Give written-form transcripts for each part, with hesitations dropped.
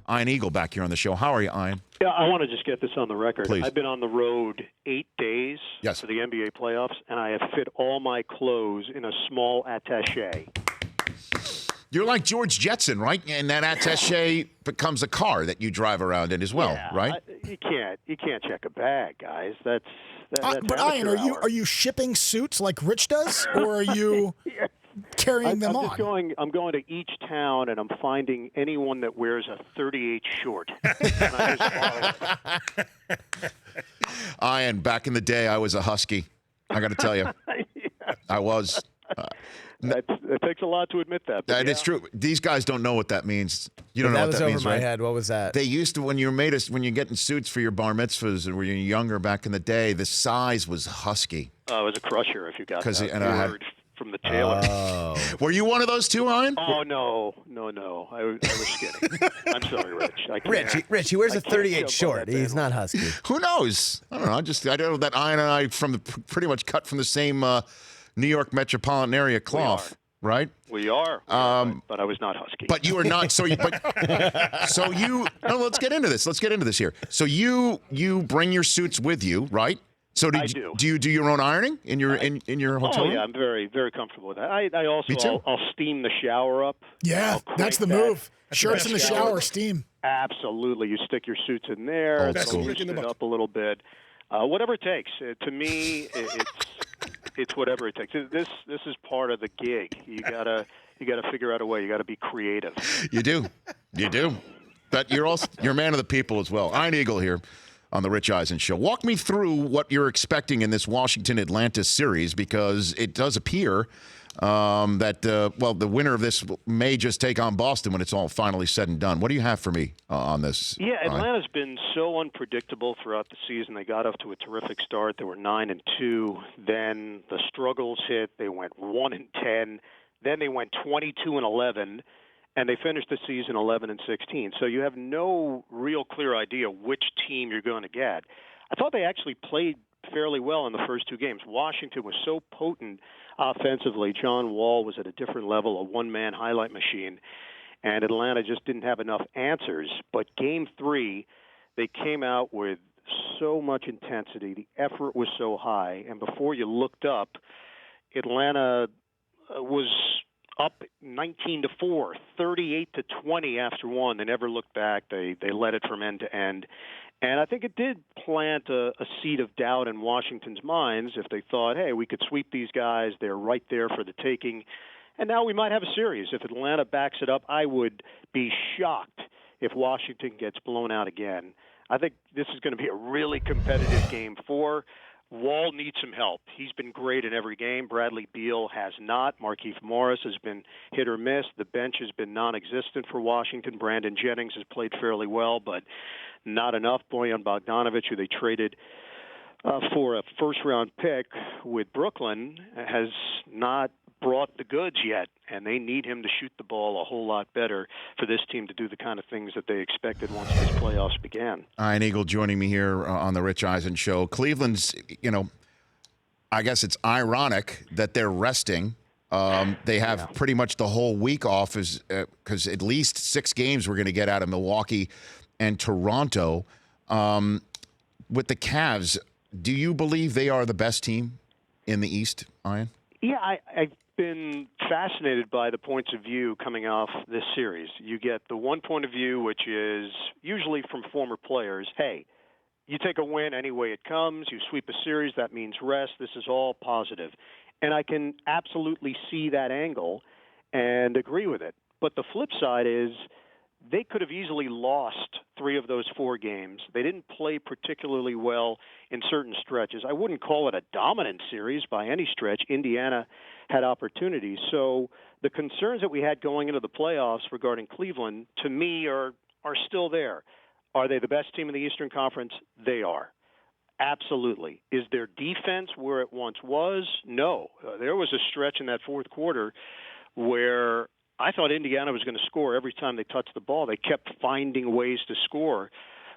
Ian Eagle back here on the show. How are you, Ian? Yeah, I want to just get this on the record. Please. I've been on the road 8 days for the NBA playoffs, and I have fit all my clothes in a small attaché. You're like George Jetson, right? And that attaché becomes a car that you drive around in as well, right? You can't check a bag, guys. That's but Ian, are you shipping suits like Rich does, or are you carrying them on? I'm going to each town, and I'm finding anyone that wears a 38 short. Ian, back in the day, I was a Husky. I got to tell you, I was. It takes a lot to admit that. That is true. These guys don't know what that means. You don't know what that means, That was over my right? head. What was that? They used to, when you're getting suits for your bar mitzvahs or when you're younger back in the day, the size was Husky. It was a crusher if you got that word from the tailor. Oh. Were you one of those too, Ian? Oh, no. I was kidding. I'm sorry, Rich. Rich, he wears a 38 short. He's not Husky. Who knows? I don't know. I know that Ian and I pretty much cut from the same New York metropolitan area cloth, right? We are. But I was not Husky. But you are not. So you. No, let's get into this. Let's get into this here. So you bring your suits with you, right? So I do. Do you do your own ironing in your hotel room? Oh yeah, I'm very, very comfortable with that. I also I'll steam the shower up. Yeah, that's the move. Shirts in the shower, steam. Absolutely, you stick your suits in there. Loosen it up a little bit. Whatever it takes. To me, it's whatever it takes. This is part of the gig. You gotta figure out a way. You gotta be creative. You do. But you're a man of the people as well. Ian Eagle here on the Rich Eisen Show. Walk me through what you're expecting in this Washington-Atlanta series, because it does appear that the winner of this may just take on Boston when it's all finally said and done. What do you have for me on this? Yeah, Atlanta's been so unpredictable throughout the season. They got off to a terrific start. They were 9-2. Then the struggles hit. They went 1-10. Then they went 22-11, and they finished the season 11-16. So you have no real clear idea which team you're going to get. I thought they actually played fairly well in the first two games. Washington was so potent offensively. John Wall was at a different level, a one-man highlight machine, and Atlanta just didn't have enough answers. But Game 3, they came out with so much intensity. The effort was so high, and before you looked up, Atlanta was up 19-4, 38-20 after one. They never looked back. They led it from end to end. And I think it did plant a seed of doubt in Washington's minds if they thought, hey, we could sweep these guys. They're right there for the taking. And now we might have a series. If Atlanta backs it up, I would be shocked if Washington gets blown out again. I think this is going to be a really competitive Game 4. Wall needs some help. He's been great in every game. Bradley Beal has not. Markieff Morris has been hit or miss. The bench has been non-existent for Washington. Brandon Jennings has played fairly well, but not enough. Bojan Bogdanovic, who they traded for a first-round pick with Brooklyn, has not brought the goods yet, and they need him to shoot the ball a whole lot better for this team to do the kind of things that they expected once these playoffs began. Ian Eagle joining me here on the Rich Eisen Show. Cleveland's, I guess it's ironic that they're resting. They have pretty much the whole week off because at least 6 games we're going to get out of Milwaukee and Toronto. With the Cavs, do you believe they are the best team in the East, Ian? Yeah, I've been fascinated by the points of view coming off this series. You get the one point of view, which is usually from former players. Hey, you take a win any way it comes. You sweep a series, that means rest. This is all positive. And I can absolutely see that angle and agree with it. But the flip side is they could have easily lost 3 of those 4 games. They didn't play particularly well in certain stretches. I wouldn't call it a dominant series by any stretch. Indiana had opportunities. So the concerns that we had going into the playoffs regarding Cleveland, to me, are still there. Are they the best team in the Eastern Conference? They are. Absolutely. Is their defense where it once was? No. There was a stretch in that fourth quarter where I thought Indiana was going to score every time they touched the ball. They kept finding ways to score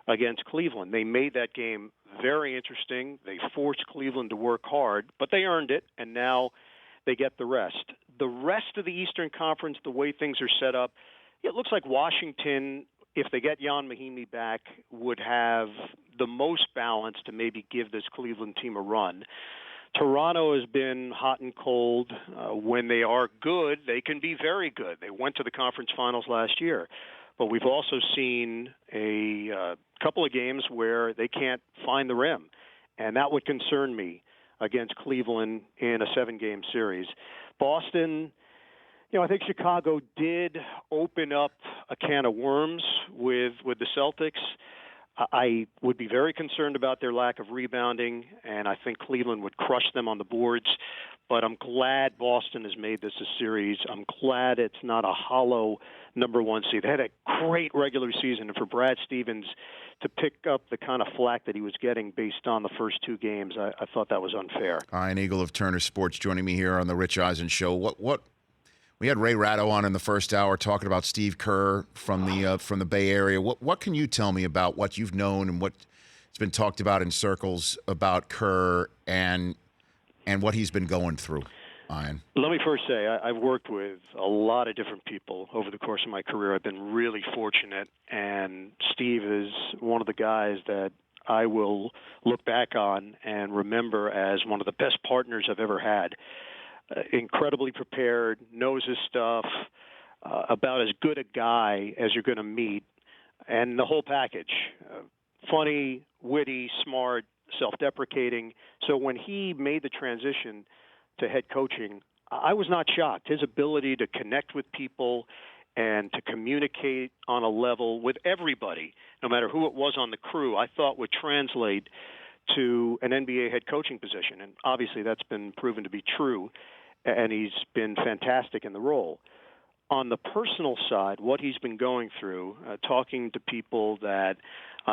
against Cleveland. They made that game very interesting. They forced Cleveland to work hard, but they earned it, and now they get the rest. The rest of the Eastern Conference, the way things are set up, it looks like Washington if they get Jan Mahimi back, would have the most balance to maybe give this Cleveland team a run. Toronto has been hot and cold. When they are good, they can be very good. They went to the conference finals last year. But we've also seen a couple of games where they can't find the rim. And that would concern me against Cleveland in a 7-game series. Boston, I think Chicago did open up a can of worms with the Celtics. I would be very concerned about their lack of rebounding, and I think Cleveland would crush them on the boards. But I'm glad Boston has made this a series. I'm glad it's not a hollow number 1 seed. They had a great regular season, and for Brad Stevens to pick up the kind of flack that he was getting based on the first 2 games, I thought that was unfair. Ian Eagle of Turner Sports joining me here on the Rich Eisen Show. What we had Ray Ratto on in the first hour talking about Steve Kerr from the Bay Area. What can you tell me about what you've known and what's been talked about in circles about Kerr and what he's been going through, Ian? Let me first say I've worked with a lot of different people over the course of my career. I've been really fortunate, and Steve is one of the guys that I will look back on and remember as one of the best partners I've ever had. Incredibly prepared, knows his stuff, about as good a guy as you're going to meet, and the whole package. Funny, witty, smart, self-deprecating. So when he made the transition to head coaching, I was not shocked. His ability to connect with people and to communicate on a level with everybody, no matter who it was on the crew, I thought would translate to an NBA head coaching position. And obviously that's been proven to be true, and he's been fantastic in the role. On the personal side, what he's been going through, talking to people that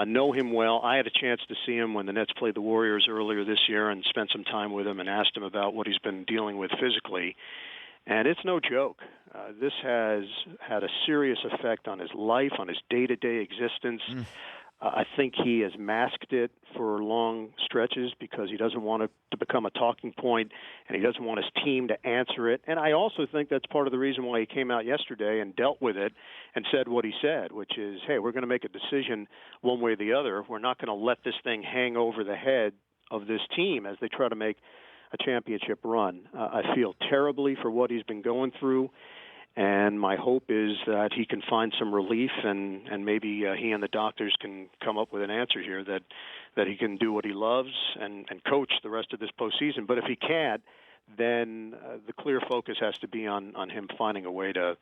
know him well. I had a chance to see him when the Nets played the Warriors earlier this year and spent some time with him and asked him about what he's been dealing with physically. And it's no joke. This has had a serious effect on his life, on his day-to-day existence. I think he has masked it for long stretches because he doesn't want it to become a talking point, and he doesn't want his team to answer it. And I also think that's part of the reason why he came out yesterday and dealt with it and said what he said, which is, hey, we're going to make a decision one way or the other. We're not going to let this thing hang over the head of this team as they try to make a championship run. I feel terribly for what he's been going through. And my hope is that he can find some relief, and maybe he and the doctors can come up with an answer here that he can do what he loves and coach the rest of this postseason. But if he can't, then the clear focus has to be on him finding a way to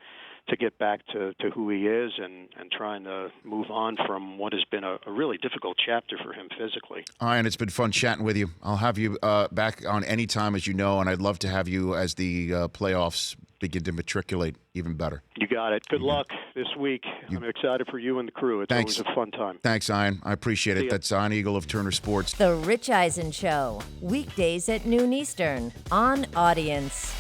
get back to who he is and trying to move on from what has been a really difficult chapter for him physically. Ian, it's been fun chatting with you. I'll have you back on any time, as you know, and I'd love to have you as the playoffs begin to matriculate even better. You got it. Good luck this week. I'm excited for you and the crew. It's always a fun time. Thanks, Ian. I appreciate it. That's Ian Eagle of Turner Sports. The Rich Eisen Show, weekdays at noon Eastern on Audience.